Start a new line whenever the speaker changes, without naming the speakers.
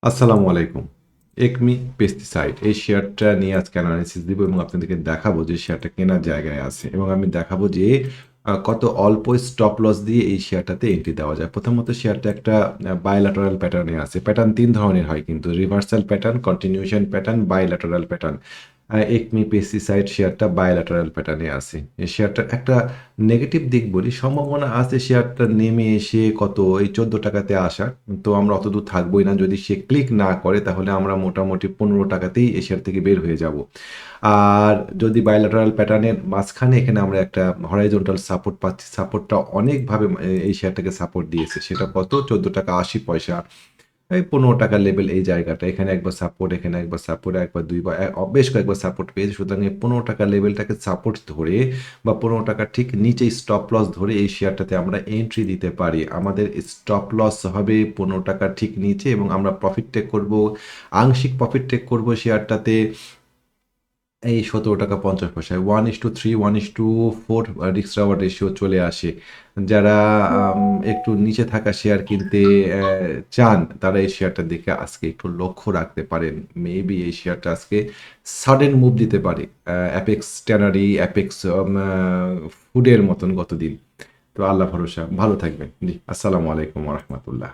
আসসালামু আলাইকুম। একমি পেস্টিসাইড এই শেয়ারটা নিয়ে আজকে অ্যানালাইসিস দিব এবং আপনাদেরকে দেখাবো যে শেয়ারটা কেনার জায়গায় আছে এবং আমি দেখাবো যে কত অল্প স্টপ লস দিয়ে এই শেয়ারটাতে এন্ট্রি দেওয়া যায়। প্রথমত শেয়ারটা একটা বায়োল্যাটারাল প্যাটার্নে আছে। প্যাটার্ন ৩ ধরনের হয় কিন্তু reversal pattern, continuation pattern, bilateral pattern. Acme pesticide শেয়ারটা বায়োল্যাটারাল প্যাটার্নে আছে। এই শেয়ারটার একটা নেগেটিভ দিক বলি, সম্ভাবনা আছে শেয়ারটা নেমে এসে কত এই 14 টাকাতে আসার। তো আমরা অতদূর থাকবোই না। যদি সে ক্লিক না করে তাহলে আমরা মোটামুটি 15 টাকাতেই এই শেয়ার থেকে বের হয়ে যাব। আর যদি বায়োল্যাটারাল প্যাটার্নের মাঝখানে এখানে আমরা একটা হরাইজন্টাল সাপোর্ট পাচ্ছি, সাপোর্টটা অনেকভাবে এই শেয়ারটাকে সাপোর্ট দিয়েছে। সেটা কত? 14 টাকা 80 পয়সা। এই 15 টাকার লেভেল এই জায়গাটা। এখানে একবার সাপোর্ট, এখানে একবার সাপোর্ট, একবার ২ বার বেশ কয়েকবার সাপোর্ট পেয়েছে। সুতরাং এই 15 টাকার লেভেলটাকে সাপোর্ট ধরে বা 15 টাকার ঠিক নিচে স্টপ লস ধরে এই শেয়ারটাতে আমরা এন্ট্রি দিতে পারি। আমাদের স্টপ লস হবে 15 টাকার ঠিক নিচে এবং আমরা প্রফিট টেক করব, আংশিক প্রফিট টেক করব শেয়ারটাতে এই ১৭ টাকা ৫০ পয়সায় 1:3 1:4 রিস্ক রেওয়ার্ড রেশিও চলে আসে। যারা একটু নিচে থাকা শেয়ার কিনতে চান তারা এই শেয়ারটার দিকে আজকে একটু লক্ষ্য রাখতে পারেন। মেবি এই শেয়ারটা আজকে সাডেন মুভ দিতে পারে। অ্যাপেক্স ট্যানারি, অ্যাপেক্স ফুডের মতন গতদিন। তো আল্লাহ ভরসা। ভালো থাকবেন। জি, আসসালামু আলাইকুম ওয়া রাহমাতুল্লাহ।